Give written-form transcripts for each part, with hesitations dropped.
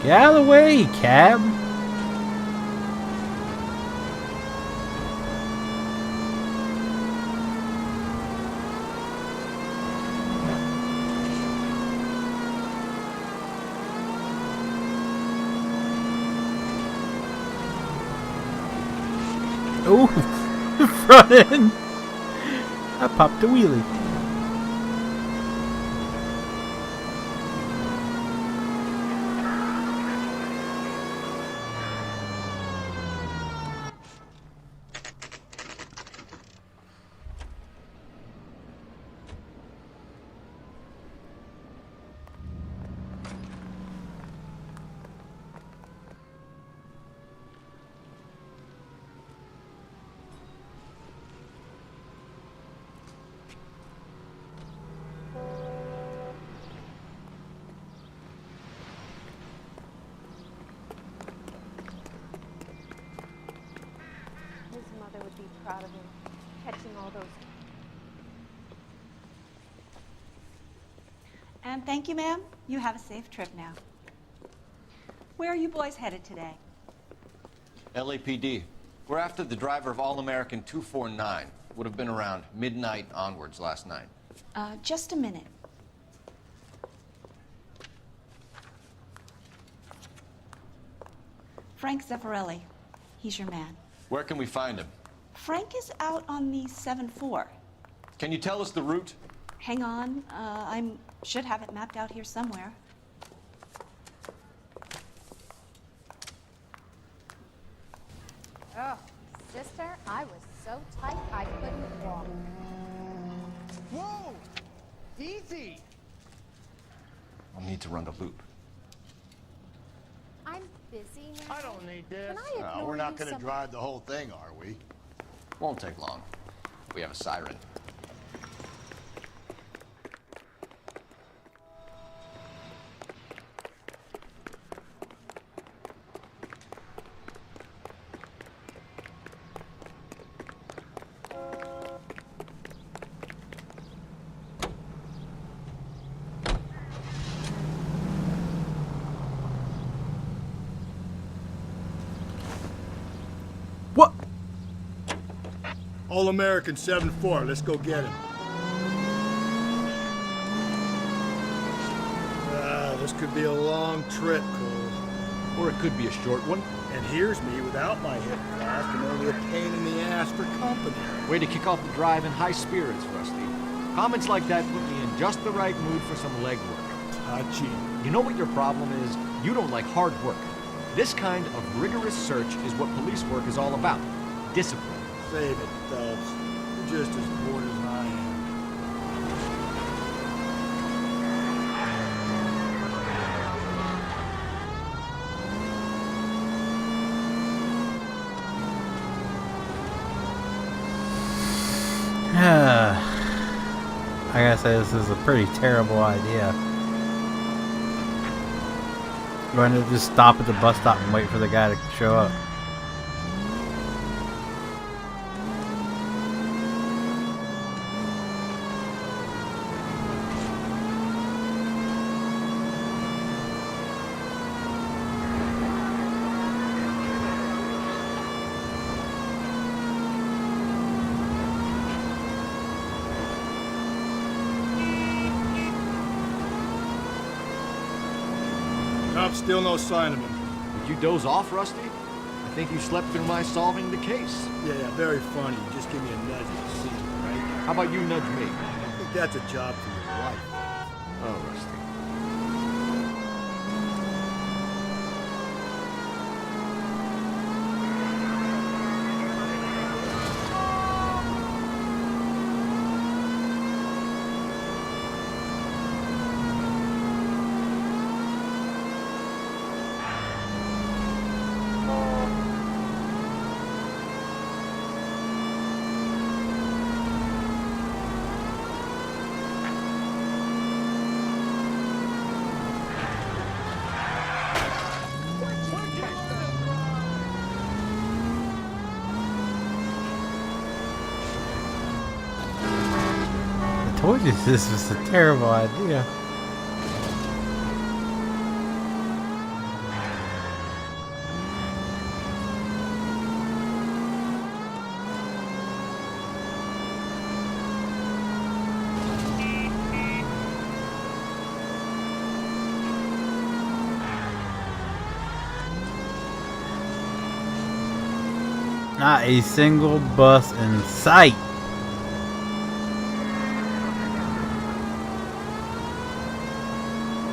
Get out of the way, cab. Oh, front end. I popped a wheelie. Would be proud of him, catching all those. And thank you, ma'am. You have a safe trip now. Where are you boys headed today? LAPD. We're after the driver of All-American 249. Would have been around midnight onwards last night. Just a minute. Frank Zeffirelli. He's your man. Where can we find him? Frank is out on the 7-4. Can you tell us the route? Hang on. I should have it mapped out here somewhere. Oh, sister, I was so tight I couldn't walk. Whoa! Easy! I'll need to run the loop. I'm busy now. I don't need this. Can I ignore We're not you going to some- drive the whole thing, are we? Won't take long. We have a siren. What? All-American 7-4, let's go get him. This could be a long trip, Cole. Or it could be a short one. And here's me without my hip flask and only a pain in the ass for company. Way to kick off the drive in high spirits, Rusty. Comments like that put me in just the right mood for some legwork. Hachi. You know what your problem is? You don't like hard work. This kind of rigorous search is what police work is all about. Discipline. Save it, Phelps. You're just as bored as I am. I gotta say, this is a pretty terrible idea. Going to just stop at the bus stop and wait for the guy to show up. Nope, still no sign of him. Did you doze off, Rusty? I think you slept through my solving the case. Yeah, very funny. Just give me a nudge at the scene, right? How about you nudge me? I think that's a job for your wife. Oh, Rusty. I told you this was a terrible idea. Not a single bus in sight.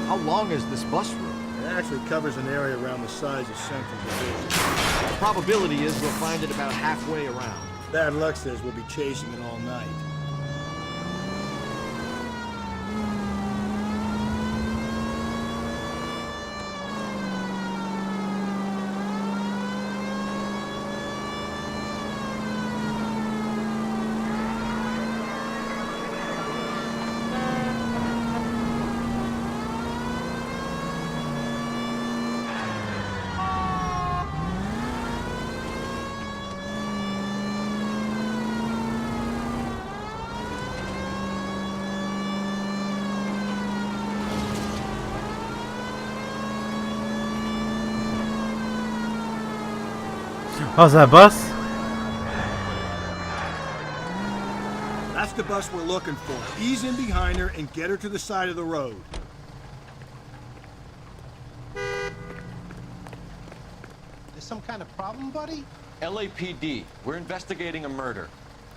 How long is this bus route? It actually covers an area around the size of Central Division. The probability is we'll find it about halfway around. Bad luck says we'll be chasing it all night. How's that bus? That's the bus we're looking for. Ease in behind her and get her to the side of the road. There's some kind of problem, buddy? LAPD, we're investigating a murder.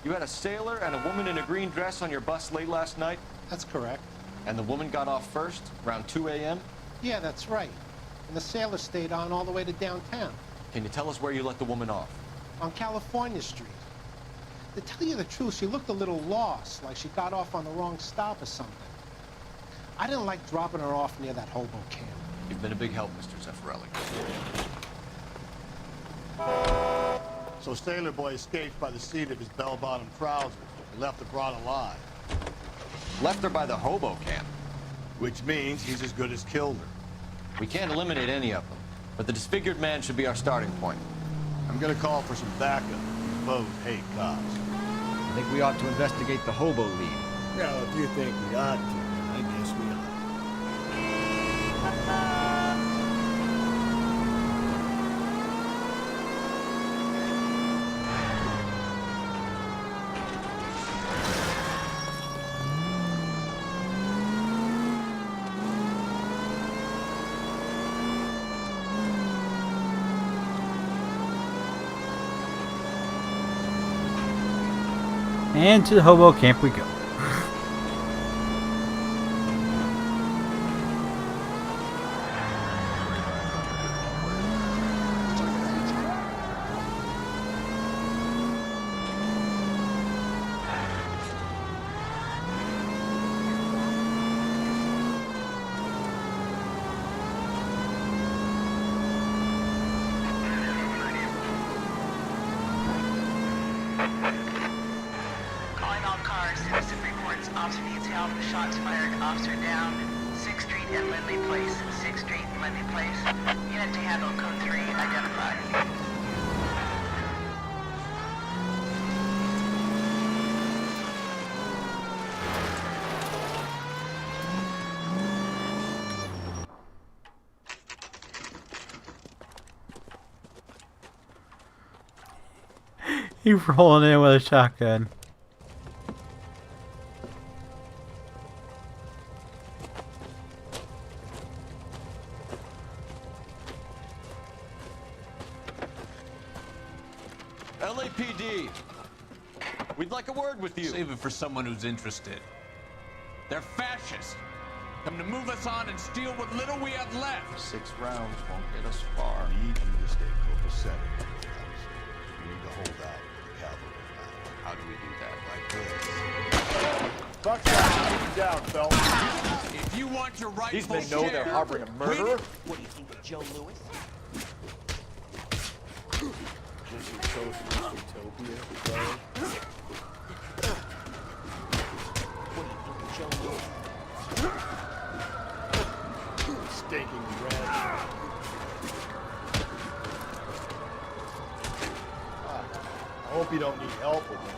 You had a sailor and a woman in a green dress on your bus late last night? That's correct. And the woman got off first, around 2 a.m.? Yeah, that's right. And the sailor stayed on all the way to downtown, Can you tell us where you let the woman off? on California Street. To tell you the truth, she looked a little lost, like she got off on the wrong stop or something. I didn't like dropping her off near that hobo camp. You've been a big help, Mr. Zeffirelli. So Sailor Boy escaped by the seat of his bell-bottom trousers. He left the broad alive. Left her by the hobo camp. Which means he's as good as killed her. We can't eliminate any of them, but the disfigured man should be our starting point. I'm gonna call for some backup. These foes hate cops. I think we ought to investigate the hobo lead. Well, if you think we ought to, I guess we ought. And to the hobo camp we go. Calling all cars, citizen reports officer needs help, shots fired, officer down, 6th Street and Lindley Place, 6th Street and Lindley Place. Unit to handle code 3, identified. He rolling in with a shotgun. LAPD, we'd like a word with you. Save it for someone who's interested. They're fascists. Come to move us on and steal what little we have left. 6 rounds won't get us far. I need you to stay copacetic. You need to hold out with the cavalry now. How do we do that? Like this. Fuck that. Keep down, fella. If you want your rightful These men know they're harboring a murderer. What do you think of Joe Lewis? This is socialist utopia, bro. What do you think of Joe Lewis? Stinking red. I hope you don't need help with it.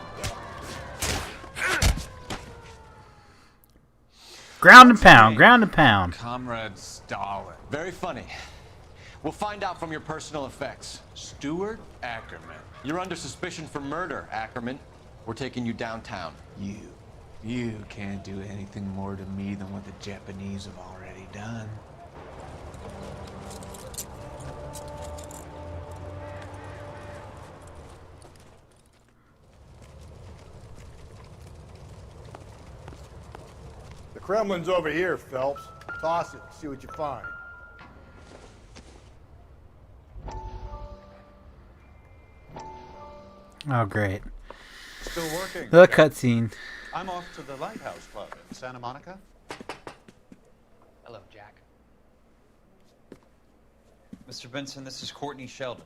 Ground and pound, ground and pound. Comrade Stalin. Very funny. We'll find out from your personal effects. Stuart Ackerman. You're under suspicion for murder, Ackerman. We're taking you downtown. You can't do anything more to me than what the Japanese have already done. Kremlin's over here, Phelps. Toss it, see what you find. Oh, great. Still working. The cutscene. I'm off to the Lighthouse Club in Santa Monica. Hello, Jack. Mr. Benson, this is Courtney Sheldon.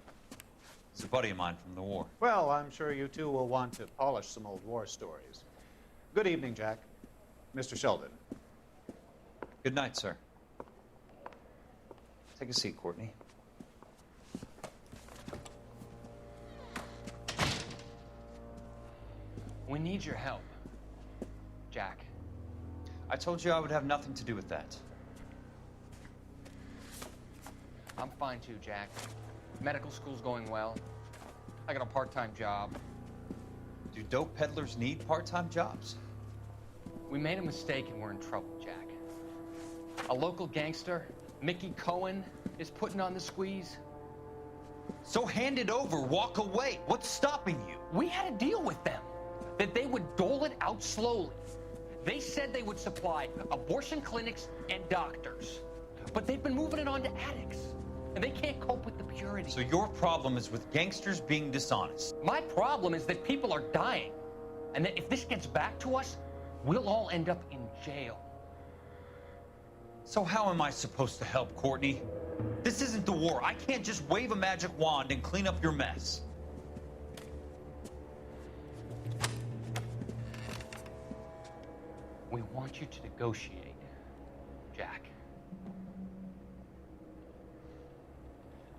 He's a buddy of mine from the war. Well, I'm sure you two will want to polish some old war stories. Good evening, Jack. Mr. Sheldon. Good night, sir. Take a seat, Courtney. We need your help, Jack. I told you I would have nothing to do with that. I'm fine too, Jack. Medical school's going well. I got a part-time job. Do dope peddlers need part-time jobs? We made a mistake and we're in trouble, Jack. A local gangster, Mickey Cohen, is putting on the squeeze. So hand it over, walk away. What's stopping you? We had a deal with them, that they would dole it out slowly. They said they would supply abortion clinics and doctors, but they've been moving it on to addicts, and they can't cope with the purity. So your problem is with gangsters being dishonest. My problem is that people are dying, and that if this gets back to us, we'll all end up in jail. So how am I supposed to help, Courtney? This isn't the war. I can't just wave a magic wand and clean up your mess. We want you to negotiate, Jack.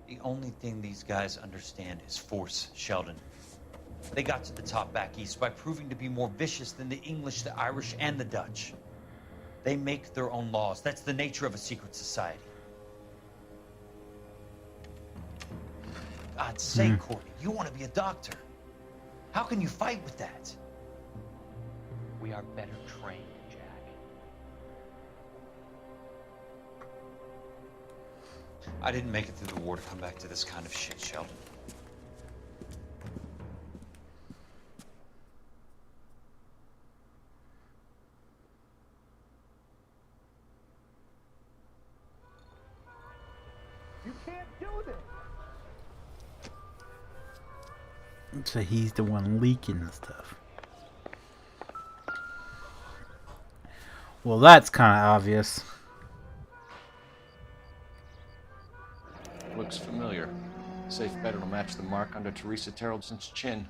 The only thing these guys understand is force, Sheldon. They got to the top back east by proving to be more vicious than the English, the Irish, and the Dutch. They make their own laws. That's the nature of a secret society. God's sake, Courtney, you want to be a doctor. How can you fight with that? We are better trained, Jack. I didn't make it through the war to come back to this kind of shit, Sheldon. You can't do this. So he's the one leaking the stuff. Well, that's kind of obvious. Looks familiar. Safe bet it'll match the mark under Teresa Terrelson's chin.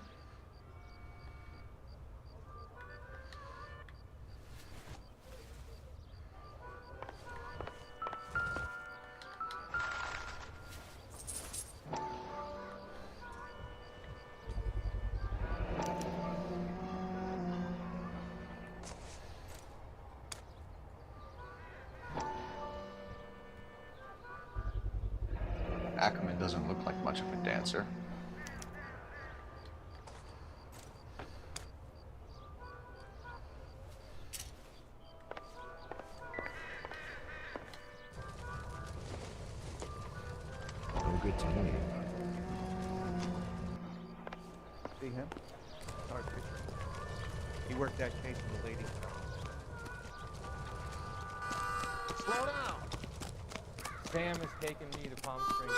Ackerman doesn't look like much of a dancer. No good to me. See him? Sorry, picture. He worked that case with the lady. Slow down! Sam has taken me to Palm Springs.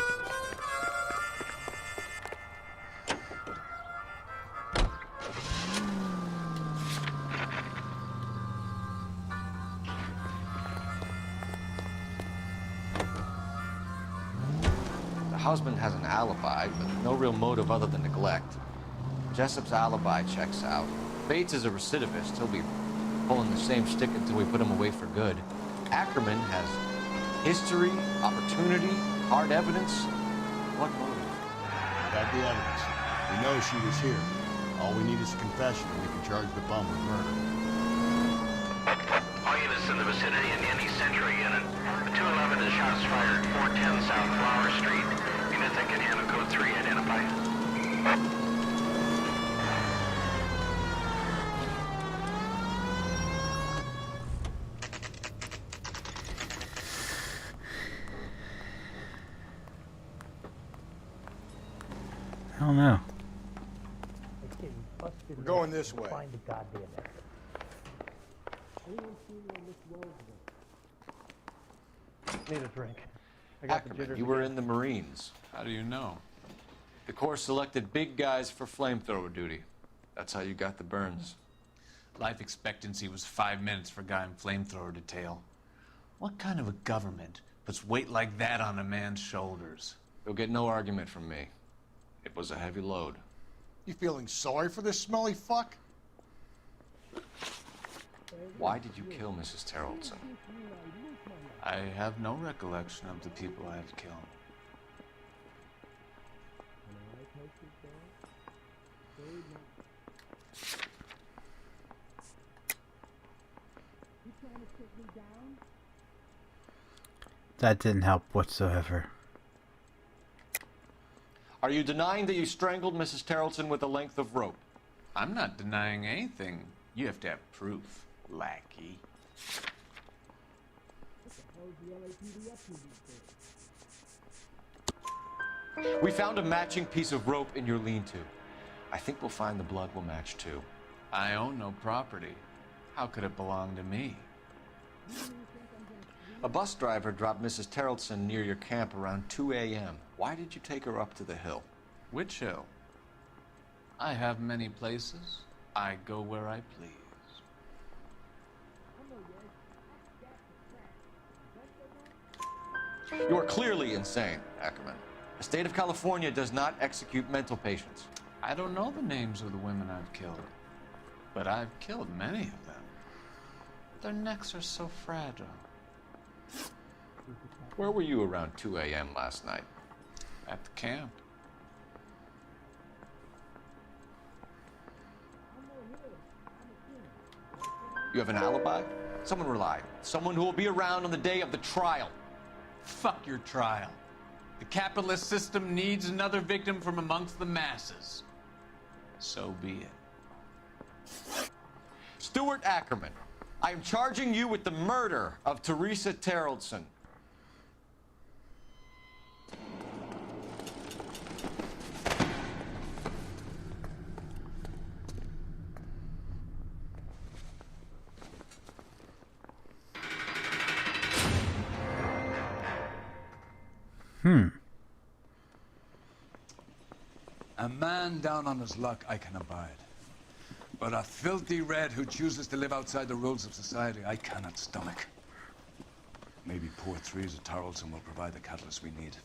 The husband has an alibi, but no real motive other than neglect. Jessup's alibi checks out. Bates is a recidivist. He'll be pulling the same stick until we put him away for good. Ackerman has history, opportunity, hard evidence. What motive? We got the evidence. We know she was here. All we need is a confession, and we can charge the bum with murder. All units in the vicinity in any Central unit. 211 is shots fired, 410 South Flower Street. Unit that can handle code 3, identify. I don't know. We're going this way. Find the goddamn Need a drink. I got the Ackerman, jitters you were again. in the Marines. How do you know? The Corps selected big guys for flamethrower duty. That's how you got the burns. Life expectancy was 5 minutes for a guy in flamethrower detail. What kind of a government puts weight like that on a man's shoulders? You'll get no argument from me. It was a heavy load. You feeling sorry for this smelly fuck? Why did you kill Mrs. Terrellson? I have no recollection of the people I have killed. That didn't help whatsoever. Are you denying that you strangled Mrs. Terrellson with a length of rope? I'm not denying anything. You have to have proof, lackey. We found a matching piece of rope in your lean-to. I think we'll find the blood will match too. I own no property. How could it belong to me? A bus driver dropped Mrs. Terrellson near your camp around 2 a.m. Why did you take her up to the hill? Which hill? I have many places. I go where I please. You are clearly insane, Ackerman. The state of California does not execute mental patients. I don't know the names of the women I've killed, but I've killed many of them. Their necks are so fragile. Where were you around 2 a.m. last night? At the camp. You have an alibi? Someone reliable. Someone who will be around on the day of the trial. Fuck your trial. The capitalist system needs another victim from amongst the masses. So be it. Stuart Ackerman, I am charging you with the murder of Teresa Terrellson. A man down on his luck I can abide. But a filthy red who chooses to live outside the rules of society, I cannot stomach. Maybe poor Teresa Terrellson will provide the catalyst we need.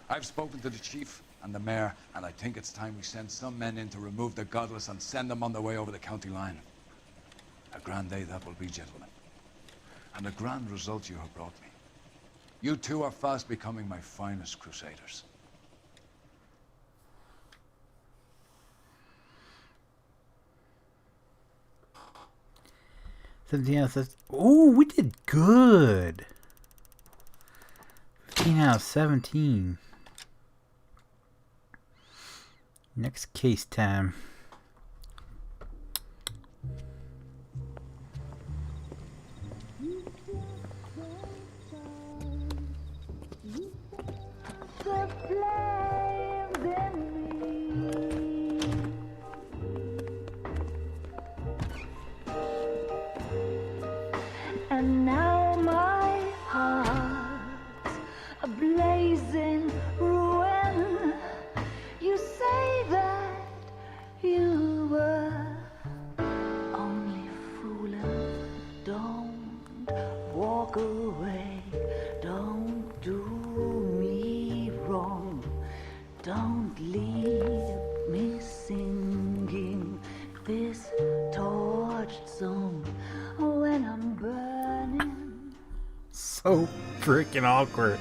I've spoken to the chief and the mayor, and I think it's time we send some men in to remove the godless and send them on their way over the county line. A grand day that will be, gentlemen. And a grand result you have brought me. You two are fast becoming my finest crusaders. Oh, we did good. 15 out of 17. Next case time. And now my heart's a blazing ruin. You say that you were only fooling. Don't walk away. Don't do me wrong. Don't leave me singing this torched song when I'm burning. So freaking awkward.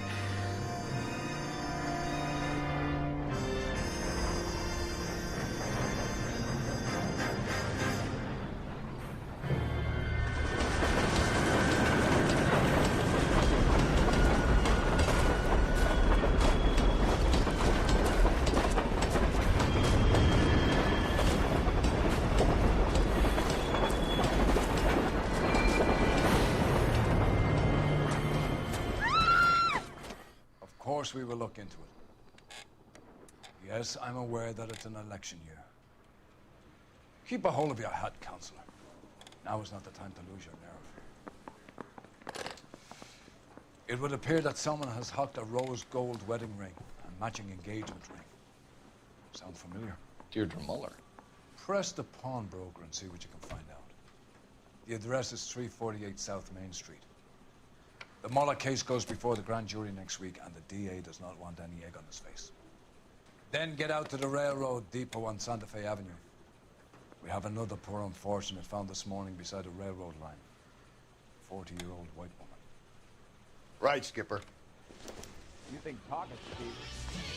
Of course we will look into it. Yes, I'm aware that it's an election year. Keep a hold of your hat, Counselor. Now is not the time to lose your nerve. It would appear that someone has hocked a rose gold wedding ring and matching engagement ring. Sound familiar? Deirdre Muller. Press the pawnbroker and see what you can find out. The address is 348 South Main Street. The Muller case goes before the grand jury next week, and the DA does not want any egg on his face. Then get out to the railroad depot on Santa Fe Avenue. We have another poor unfortunate found this morning beside a railroad line. 40-year-old white woman. Right, Skipper. You think talking, Steve?